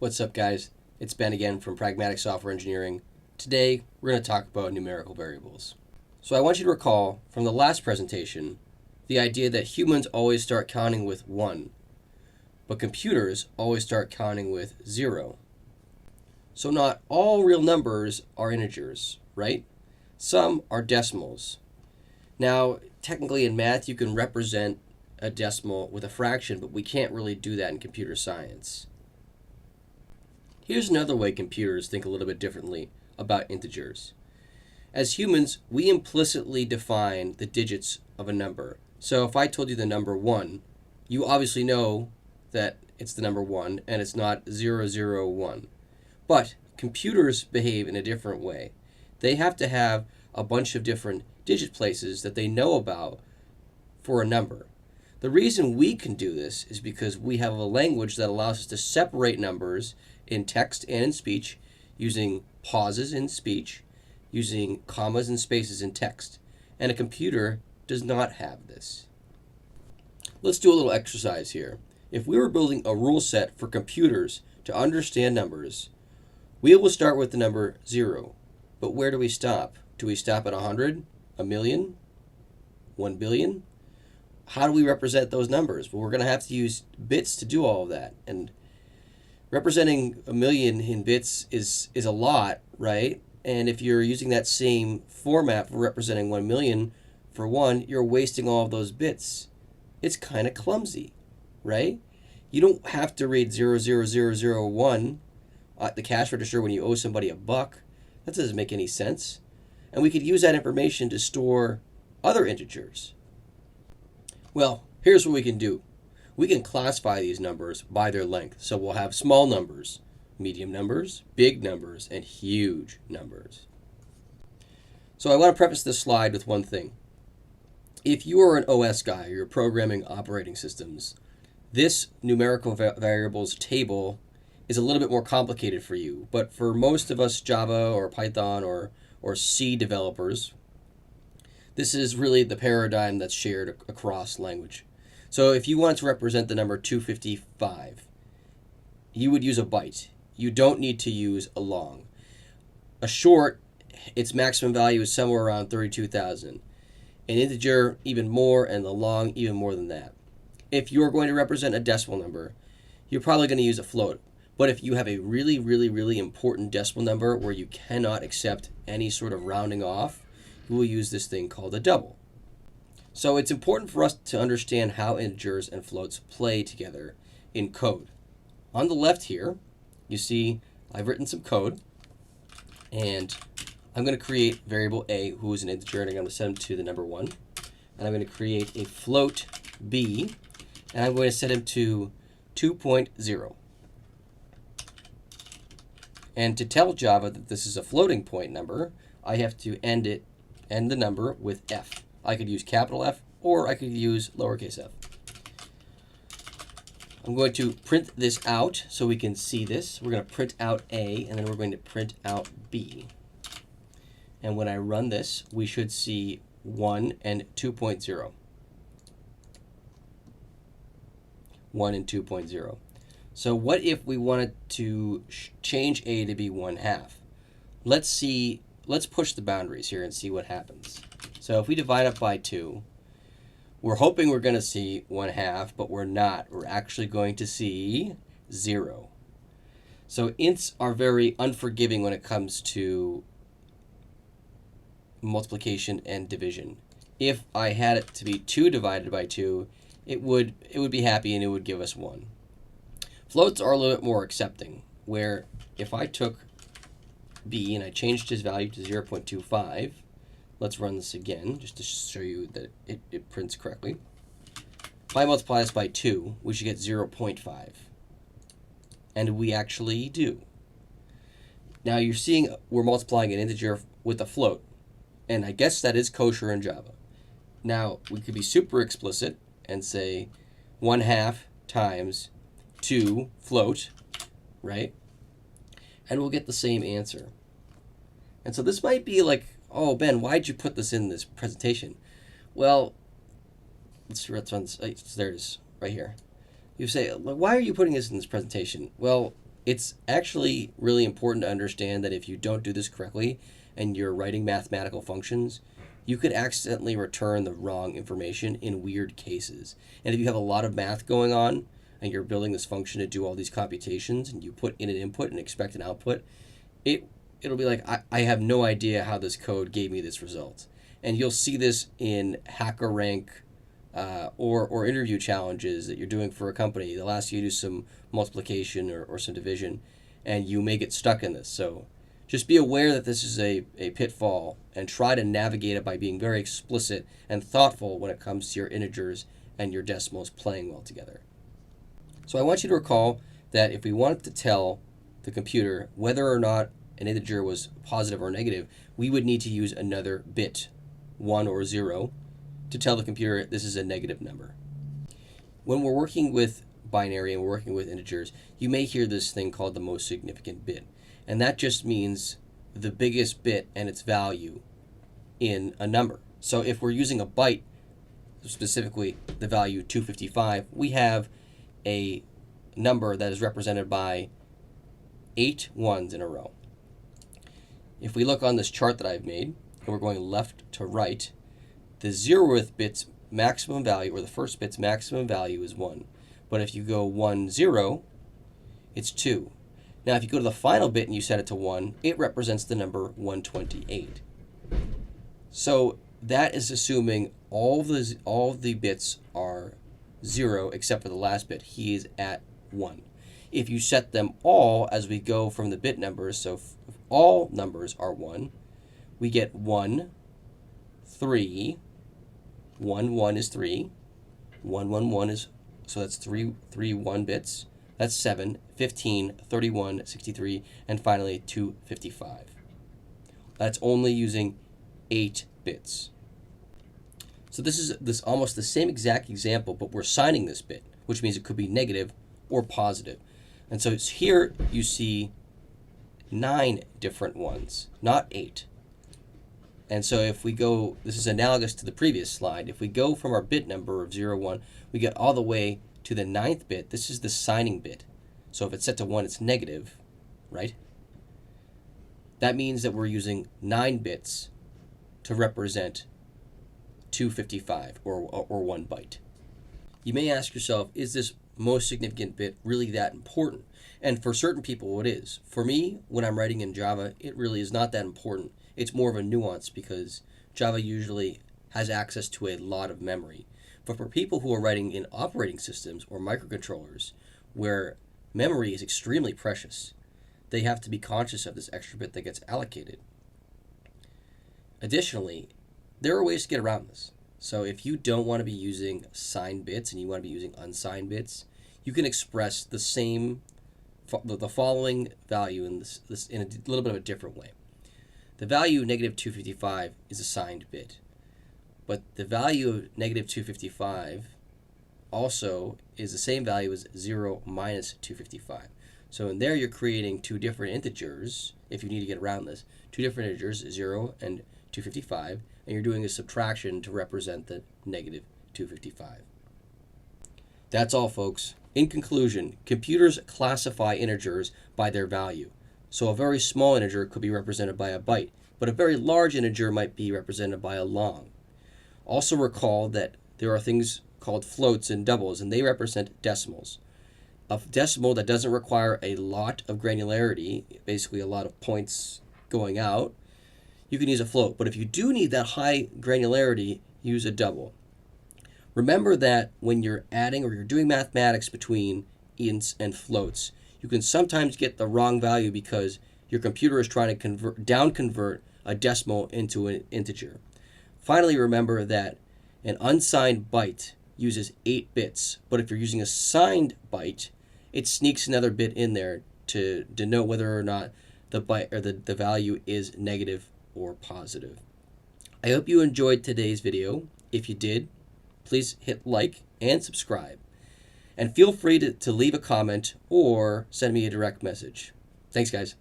What's up, guys? It's Ben again from Pragmatic Software Engineering. Today, we're going to talk about numerical variables. So I want you to recall from the last presentation the idea that humans always start counting with 1, but computers always start counting with 0. So not all real numbers are integers, right? Some are decimals. Now, technically in math, you can represent a decimal with a fraction, but we can't really do that in computer science. Here's another way computers think a little bit differently about integers. As humans, we implicitly define the digits of a number. So if I told you the number 1, you obviously know that it's the number 1 and it's not 001. But computers behave in a different way. They have to have a bunch of different digit places that they know about for a number. The reason we can do this is because we have a language that allows us to separate numbers in text and in speech, using pauses in speech, using commas and spaces in text. And a computer does not have this. Let's do a little exercise here. If we were building a rule set for computers to understand numbers, we will start with the number 0. But where do we stop? Do we stop at 100, a million, 1 billion? How do we represent those numbers? Well, we're going to have to use bits to do all of that. And representing a million in bits is a lot, right? And if you're using that same format for representing 1 million for 1, you're wasting all of those bits. It's kind of clumsy, right? You don't have to read 00001 at the cash register when you owe somebody $1. That doesn't make any sense. And we could use that information to store other integers. Well, here's what we can do. We can classify these numbers by their length. So we'll have small numbers, medium numbers, big numbers, and huge numbers. So I want to preface this slide with one thing. If you are an OS guy, or you're programming operating systems, this numerical variables table is a little bit more complicated for you. But for most of us Java or Python or C developers, this is really the paradigm that's shared across language. So if you want to represent the number 255, you would use a byte. You don't need to use a long. A short, its maximum value is somewhere around 32,000. An integer, even more, and the long, even more than that. If you're going to represent a decimal number, you're probably going to use a float. But if you have a really, really, really important decimal number where you cannot accept any sort of rounding off, you will use this thing called a double. So it's important for us to understand how integers and floats play together in code. On the left here, you see I've written some code, and I'm going to create variable a, who is an integer, and I'm going to set him to the number 1. And I'm going to create a float b, and I'm going to set him to 2.0. And to tell Java that this is a floating point number, I have to end the number with f. I could use capital F, or I could use lowercase f. I'm going to print this out so we can see this. We're going to print out A, and then we're going to print out B. And when I run this, we should see 1 and 2.0. 1 and 2.0. So what if we wanted to change A to be 1/2? Let's push the boundaries here and see what happens. So if we divide up by 2, we're hoping we're going to see 1/2, but we're not. We're actually going to see 0. So ints are very unforgiving when it comes to multiplication and division. If I had it to be 2 divided by 2, it would be happy and it would give us 1. Floats are a little bit more accepting, where if I took b and I changed his value to 0.25, let's run this again just to show you that it prints correctly. If I multiply this by 2, we should get 0.5. And we actually do. Now you're seeing we're multiplying an integer with a float. And I guess that is kosher in Java. Now we could be super explicit and say 1/2 times 2 float, right? And we'll get the same answer. And so this might be like, oh, Ben, why'd you put this in this presentation? Well, let's run this. There it is, right here. You say, why are you putting this in this presentation? Well, It's actually really important to understand that if you don't do this correctly and you're writing mathematical functions, you could accidentally return the wrong information in weird cases. And if you have a lot of math going on and you're building this function to do all these computations and you put in an input and expect an output, it'll be like, I have no idea how this code gave me this result. And you'll see this in HackerRank or interview challenges that you're doing for a company. They'll ask you to do some multiplication or some division, and you may get stuck in this. So just be aware that this is a pitfall, and try to navigate it by being very explicit and thoughtful when it comes to your integers and your decimals playing well together. So I want you to recall that if we wanted to tell the computer whether or not an integer was positive or negative, we would need to use another bit, 1 or 0, to tell the computer this is a negative number. When we're working with binary and we're working with integers, you may hear this thing called the most significant bit. And that just means the biggest bit and its value in a number. So if we're using a byte, specifically the value 255, we have a number that is represented by 8 ones in a row. If we look on this chart that I've made, and we're going left to right, the 0th bit's maximum value, or the first bit's maximum value, is 1. But if you go 1, 0, it's 2. Now, if you go to the final bit and you set it to 1, it represents the number 128. So that is assuming all of the bits are 0 except for the last bit. He is at 1. If you set them all as we go from the bit numbers, so if all numbers are 1, we get 1, 3, 1, 1 is 3, 1, 1, 1 is, so that's 3, 1 bits. That's 7, 15, 31, 63, and finally 255. That's only using 8 bits. So this is almost the same exact example, but we're signing this bit, which means it could be negative or positive. And so here you see 9 different ones, not 8. And so if we go, this is analogous to the previous slide, if we go from our bit number of 0, 1, we get all the way to the 9th bit. This is the signing bit. So if it's set to 1, it's negative, right? That means that we're using 9 bits to represent 255 or 1 byte. You may ask yourself, is this most significant bit really that important? And for certain people it is. For me, when I'm writing in Java, it really is not that important. It's more of a nuance because Java usually has access to a lot of memory. But for people who are writing in operating systems or microcontrollers where memory is extremely precious, they have to be conscious of this extra bit that gets allocated. Additionally, there are ways to get around this. So if you don't want to be using signed bits and you want to be using unsigned bits, you can express the following value in this in a little bit of a different way. The value negative 255 is a signed bit, but the value of negative 255 also is the same value as 0 minus 255. So in there you're creating two different integers, if you need to get around this, two different integers, 0 and 255, and you're doing a subtraction to represent the negative 255. That's all, folks. In conclusion, computers classify integers by their value. So a very small integer could be represented by a byte, but a very large integer might be represented by a long. Also recall that there are things called floats and doubles, and they represent decimals. A decimal that doesn't require a lot of granularity, basically a lot of points going out, you can use a float. But if you do need that high granularity, use a double. Remember that when you're adding or you're doing mathematics between ints and floats, you can sometimes get the wrong value because your computer is trying to down-convert a decimal into an integer. Finally, remember that an unsigned byte uses 8 bits, but if you're using a signed byte, it sneaks another bit in there to denote whether or not the byte or the value is negative or positive. I hope you enjoyed today's video. If you did, please hit like and subscribe. And feel free to leave a comment or send me a direct message. Thanks, guys.